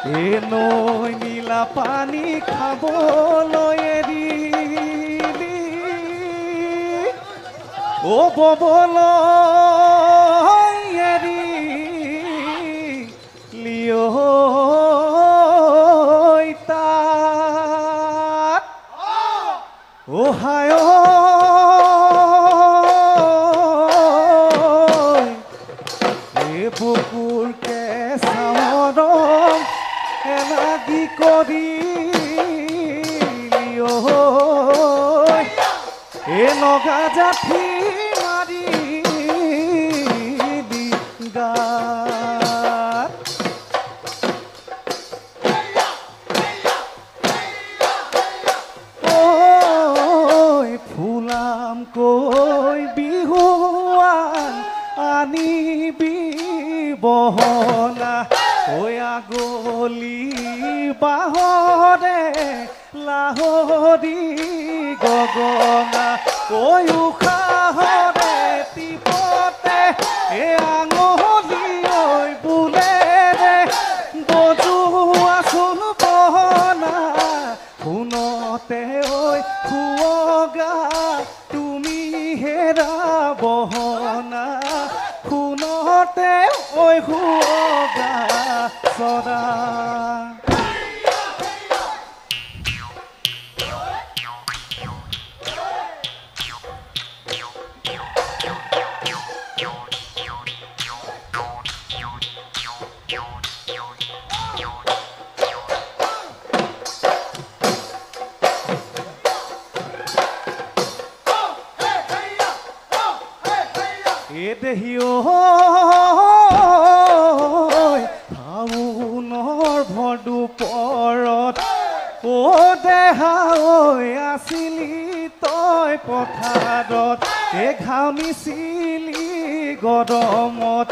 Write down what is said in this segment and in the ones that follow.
এ নৈ নীলা পানী খাবলৈ এৰিলি ও ববলৈ এৰিলি ঐ তাত ও হায় বুকুৰ কেঁচা মৰম এলাগি কৰিলি ঐ এ লগা জাঠি মাৰি গাত ঐ ফুলাম কৈ বিহুৱান আনিবি বহনা ঐ আগলি বাহৰে লাহৰি গগনা ঐ উশাহৰে টিপতে এ আঙলি ঐ বুলেৰে বজোৱাচোন বহনা শুনতে ঐ সুৱগা তুমি হেৰা বহনা শুনতে ঐ সুৱগা চৰা এ দেহি শাওনৰ ভৰদুপৰত ও দেহা ঐ আছিলি তই পথাৰত এ ঘামিছিলি গৰমত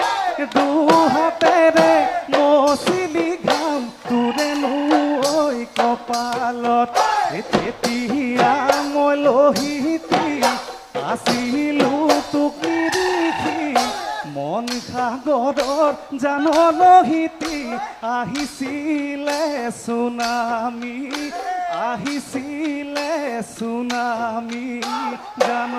দুহাতেৰে মচিলি ঘাম তোৰেনো ঐ কপালত তেতিয়া মই লহিতি আছিলো তোক দেখি মন সাগৰৰ জান লহিতি আহিছিলে চুনামি জান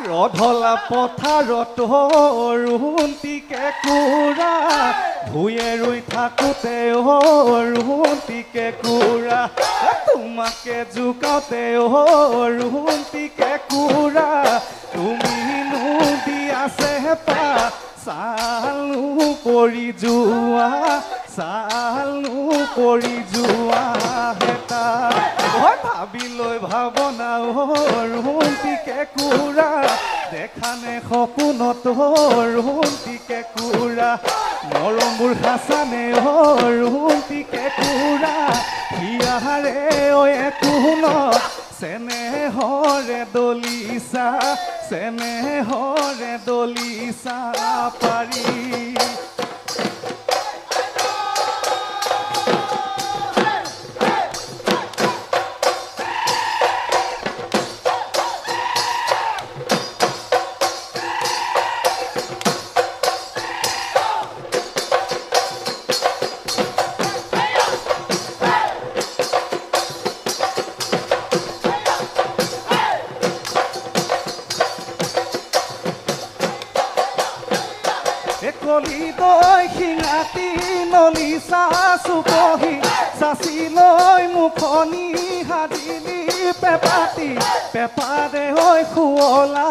ৰধলা পথাৰত ৰুন্তিকে কুৰা ভূঞে ৰুই থাকোঁতে ৰুন্তিকে কুৰা তোমাকে জোকাওঁতে ৰুন্তিকে কুৰা তুমি দিয়া চেপা চালু কৰি যোৱা হেতা ভাবিলৈ ভাৱনা ৰুন্তিকে কুৰা দেখানে সপোনত ৰুন্তিকে কুৰা মৰমবোৰ হাচানে ৰুন্তিকে কুৰা হিয়াৰে ঐ কোনত চেনেহৰে দলিচা পাৰি কলি দৈ শিঙাতি নলি চুপহি চাচি লৈ মুখনি সাজিলি পেপাতি পেপাৰে হৈ শুৱলা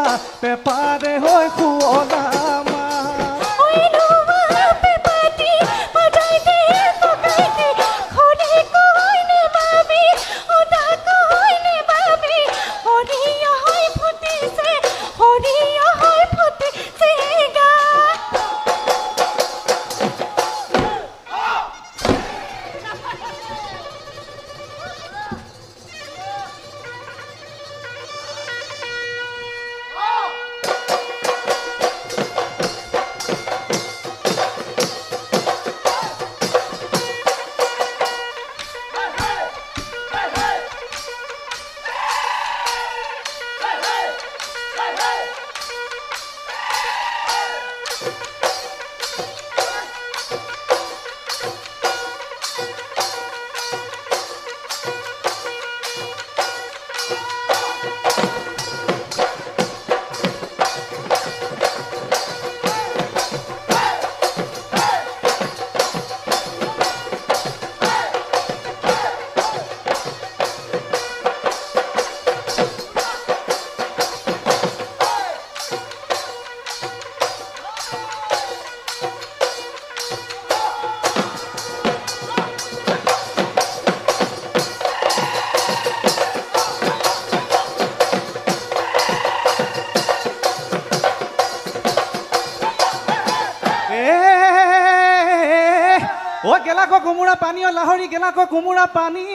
ও গেলাক কোমোৰা পানী ও লাহৰি গেলাক কোমোৰা পানী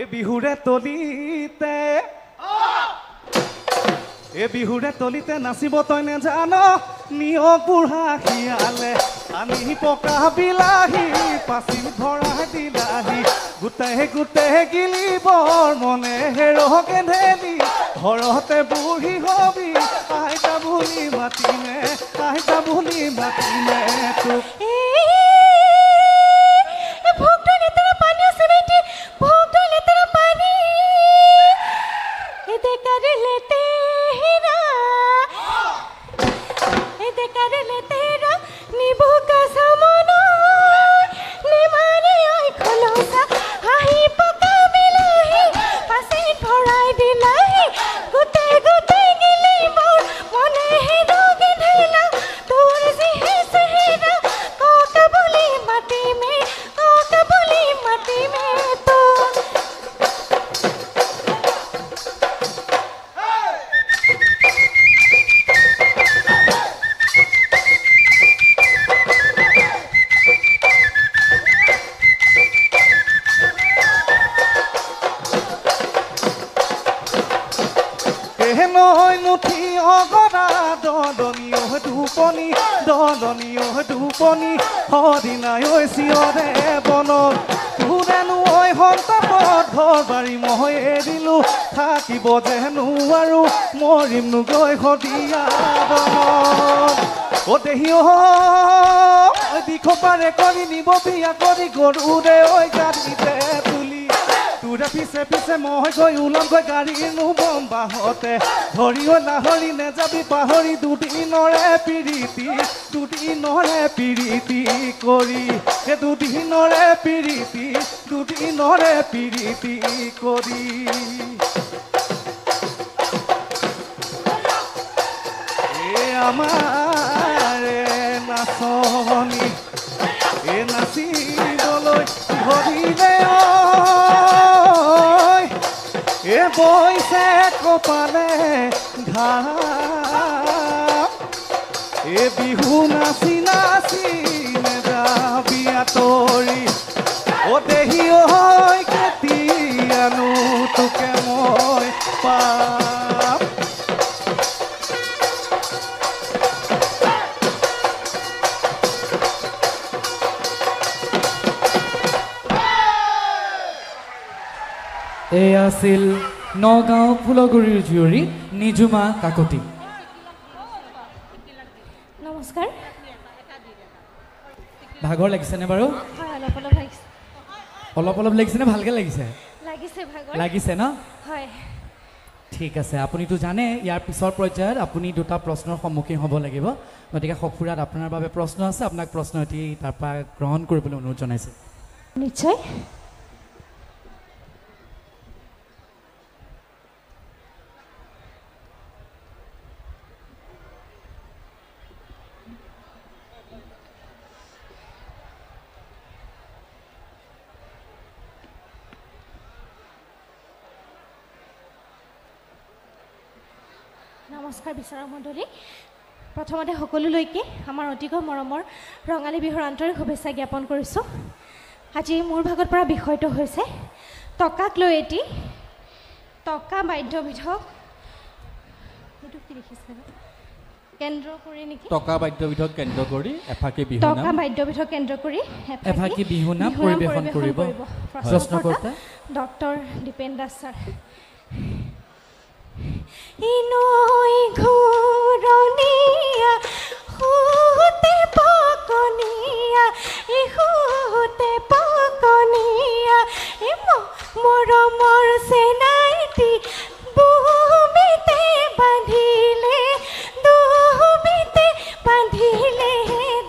এ বিহুৰে তলিতে নাচিব তই নেজান নিয় বুঢ়া শিয়ালে আনি পকা বিলাহী পাচি ভৰা দিলাহী গোটে গিলিবৰ মনে হেৰকে ঢেলি ঘৰতে বুঢ়ী হবি আইতা বুলি মাতিমে তোক দুপনি সদিনাই চিঞৰে বনত তোৰেনো ঐ সন্তাপত ঘৰ বাৰী মই এৰিলো থাকিব যেনো আৰু মৰিমনো গৈ সদিয়া বনত ও দেহি দিখ পাৰে কৰি নিব বিয়া কৰি গৰুৰে ঐ গাড়ীতে তুলি তোৰে পিছে মই গৈ ওলামগৈ গাড়ীৰ নুবম বাহতে ধৰিও লাহৰি নেযাবি পাহৰি দুদিনৰে পিৰিতি কৰি দুদিনৰে পিৰিতি কৰি আমাৰে নাচনি নাচিবলৈ ধৰিলে বৈছে কপালে ঘাম বিহু নাচি নেযাবি আঁতৰি ও দেহি কেতিয়ানো তোকে মই পাম এই আছিল নগাঁও ফুলগুৰিৰ জীয়ৰী নিজুমা কাকতি। নমস্কাৰ। ভাগৰ লাগিছেনে বাৰু? অলপ লাগিছেনে ভালকে লাগিছে? লাগিছে ন? হয়। ঠিক আছে, আপুনিতো জানে ইয়াৰ পিছৰ পৰ্যায়ত আপুনি দুটা প্ৰশ্নৰ সন্মুখীন হ'ব লাগিব, গতিকে সফুৰাত আপোনাৰ বাবে প্ৰশ্ন আছে, আপোনাক প্ৰশ্ন এটি তাৰ পৰা গ্ৰহণ কৰিবলৈ অনুৰোধ জনাইছে। নিশ্চয়। নমস্কাৰ বিচাৰক মণ্ডলী, প্ৰথমতে সকলোলৈকে আমাৰ অতিকৈ মৰমৰ ৰঙালী বিহুৰ আন্তৰিক শুভেচ্ছা জ্ঞাপন কৰিছোঁ। আজি মোৰ ভাগত পৰা বিষয়টো হৈছে টকাক লৈ এটি টকা বাদ্যবিধক কেন্দ্ৰ কৰি নেকি টকা বাদ্যবিধক কেন্দ্ৰ কৰি এফাকি বিহু টকা বাদ্যবিধক কেন্দ্ৰ কৰি এফাকি বিহু নাম পৰিৱেশন কৰিব প্ৰশ্নকৰ্তা ডক্টৰ দীপেন দাস ছাৰ। ইনৈ ঘূৰণীয়া সুতে পকনীয়া ইহুতে পকনীয়া মৰমৰ চেনাইটি বুমিতে বান্ধিলে দুবিতে বান্ধিলে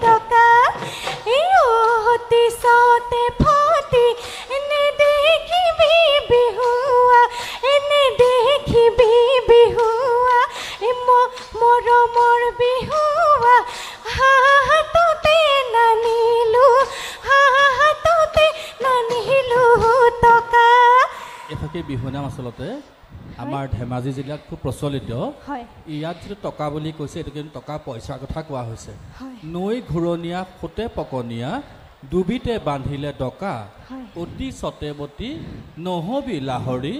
ডকা অতি সতে ফটি এনে দেখিবি বিহুৱা এনে দেখিবি বিহুৱা মৰমৰ বিহুৱা হাততে নানিলো টকা। এফাকি বিহু নাম আচলতে আমাৰ ধেমাজি জিলাত খুব প্ৰচলিত হয় ইয়াত যিটো টকা বুলি কৈছে এইটো কিন্তু টকা পইচাৰ কথা কোৱা হৈছে হয় নৈ ঘূৰণীয়া সোঁতে পকনীয়া দুবিতে বান্ধিলে ডকা হয় অতি চতেবতী নহবি লাহৰি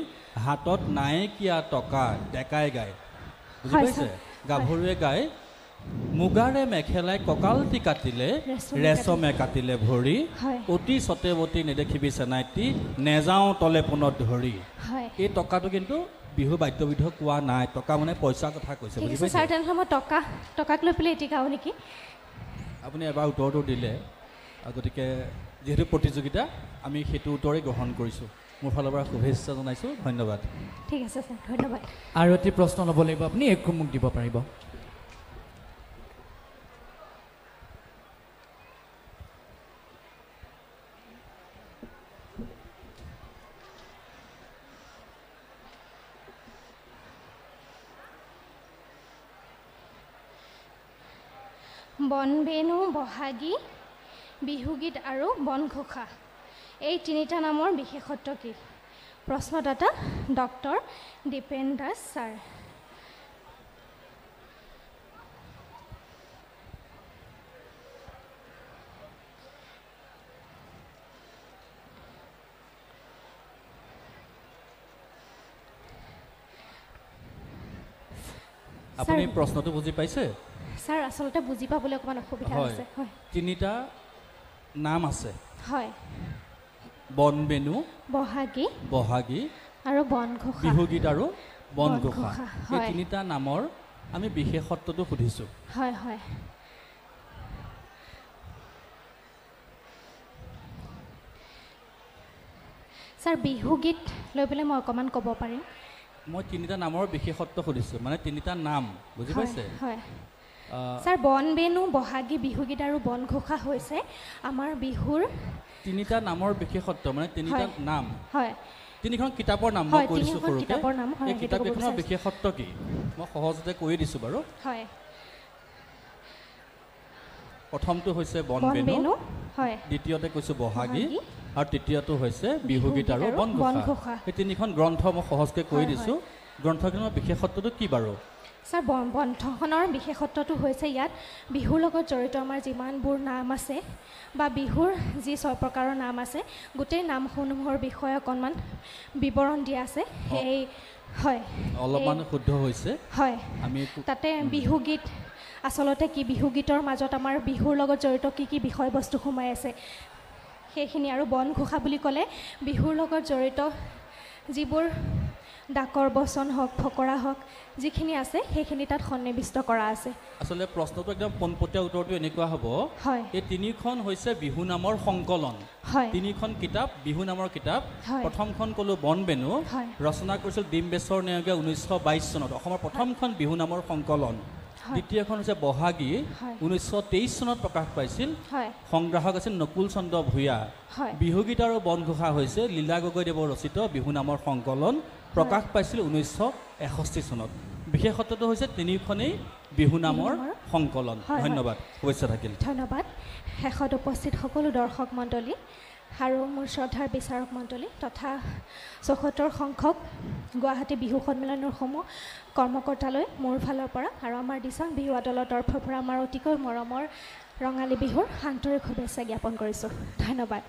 হাতত নাইকিয়া টকা ডেকাই গায় বুজি হয়, পাইছে ছাৰ। গাভৰুৱে গায় মুগাৰে মেখেলাই কঁকালটি কাটিলে ৰেচমে কাটিলে ভৰি হয় অতি চতেবতী নেদেখিবি চেনাইটি নেযাওঁ তলে পোনত ধৰি হয় এই টকাটো কিন্তু বিহু বাদ্যবিধ কোৱা নাই টকা মানে পইচাৰ কথা কৈছে ঠিক বুজি আছে পাইছে ছাৰ তেনেহ'লে মই টকাক লৈ পেলাই এটি গাওঁ নেকি আপুনি এবাৰ উত্তৰটো দিলে গতিকে যিহেতু প্ৰতিযোগিতা আমি সেইটো উত্তৰেই গ্ৰহণ কৰিছোঁ মোৰ ফালৰ পৰা শুভেচ্ছা জনাইছোঁ ধন্যবাদ ঠিক আছে ছাৰ ধন্যবাদ আৰু এটি প্ৰশ্ন ল'ব লাগিব আপুনি একো মোক দিব পাৰিব বনবেণু বহাগী বিহুগীত আৰু বনঘোষা এই তিনিটা নামৰ বিশেষত্ব কি প্ৰশ্নদাতা ডক্টৰ দীপেন দাস ছাৰ আপুনি প্ৰশ্নটো বুজি পাইছে ছাৰ আচলতে বুজি পাবলৈ অকণমান অসুবিধা হয় হৈছে হয় তিনিটা নাম আছে হয় বনবেণু বহাগী বহাগী আৰু বনঘোষা বিহুগীত আৰু বনঘোষা বনঘোষা, এই হয়। তিনিটা নামৰ আমি বিশেষত্বটো সুধিছোঁ হয় হয় ছাৰ বিহুগীত লৈ পেলাই মই অকণমান ক'ব পাৰিম মই তিনিটা নামৰ বিশেষত্ব সুধিছোঁ মানে তিনিটা নাম বুজি হয়, পাইছে হয় আহ, ছাৰ বনবেণু বহাগী বিহুগীত আৰু বনঘোষা হৈছে আমাৰ বিহুৰ তিনিটা নামৰ বিশেষত্ব মানে তিনিটা হয়। নাম হয় তিনিখন কিতাপৰ নাম মই হয়, কৈ দিছোঁ তিনিখন সৰুকৈ কিতাপৰ নাম, হয়, এই সেইটো কিতাপ ক'ব কেইখনৰ বিচাৰিছোঁ। বিশেষত্ব কি মই সহজতে কৈ দিছোঁ বাৰু হয় প্ৰথমটো হৈছে বনবেণু বনবেণু হয় দ্বিতীয়তে কৈছোঁ বহাগী বহাগী, আৰু তৃতীয়টো হৈছে বিহুগীত আৰু আৰু বনঘোষা বনঘোষা। এই তিনিখন গ্ৰন্থ মই সহজকৈ কৈ হয়, দিছোঁ গ্ৰন্থখনৰ বিশেষত্বটো কি বাৰু ছাৰ গ্ৰন্থখনৰ বিশেষত্বটো হৈছে ইয়াত বিহুৰ লগত জড়িত আমাৰ যিমানবোৰ নাম আছে বা বিহুৰ যি 6 প্ৰকাৰৰ নাম আছে গোটেই নামসমূহৰ বিষয়ে অকণমান বিৱৰণ দিয়া আছে সেই হয় অলপমান এই- শুদ্ধ হৈছে হয় আমি তাতে বিহুগীত আচলতে কি বিহুগীতৰ মাজত আমাৰ বিহুৰ লগত জড়িত কি কি বিষয়বস্তু সোমাই আছে সেইখিনি আৰু বনঘোষা বুলি ক'লে বিহুৰ লগত জড়িত যিবোৰ ডাকৰ বচন হওক ফকৰা হওক যিখিনি আছে সেইখিনি তাত সন্নিৱিষ্ট কৰা আছে আচলতে প্ৰশ্নটো একদম পোনপটীয়া উত্তৰটো এনেকুৱা হ'ব হয় এই তিনিখন হৈছে বিহু নামৰ সংকলন হয় তিনিখন কিতাপ বিহু নামৰ কিতাপ হয়। প্ৰথমখন ক'লোঁ বনবেণু হয়। ৰচনা কৰিছিল ডিম্বেশ্বৰ নেওগে 1922 চনত অসমৰ প্ৰথমখন বিহু নামৰ সংকলন হয়। দ্বিতীয়খন হৈছে বহাগী হয়। 1923 চনত প্ৰকাশ পাইছিল হয় সংগ্ৰাহক আছিল নকুল চন্দ্ৰ ভূঞা হয় বিহুগীত আৰু বনঘোষা হৈছে লীলা গগৈদেৱৰ ৰচিত বিহু নামৰ সংকলন প্ৰকাশ পাইছিল 1961 চনত বিশেষত্বটো হৈছে তিনিখনেই বিহু নামৰ সংকলন হয়, হয়। ধন্যবাদ শুভেচ্ছা থাকিল ধন্যবাদ শেষত উপস্থিত সকলো দৰ্শক মণ্ডলী আৰু মোৰ শ্ৰদ্ধাৰ বিচাৰক মণ্ডলী তথা ৭৪ সংখ্যক গুৱাহাটী বিহু সন্মিলনৰ সমূহ কৰ্মকৰ্তালৈ মোৰ ফালৰ পৰা আৰু আমাৰ দিচাং বিহু আদালৰ তৰফৰ পৰা আমাৰ অতিকৈ মৰমৰ ৰঙালী বিহুৰ আন্তৰিক শুভেচ্ছা জ্ঞাপন কৰিছোঁ ধন্যবাদ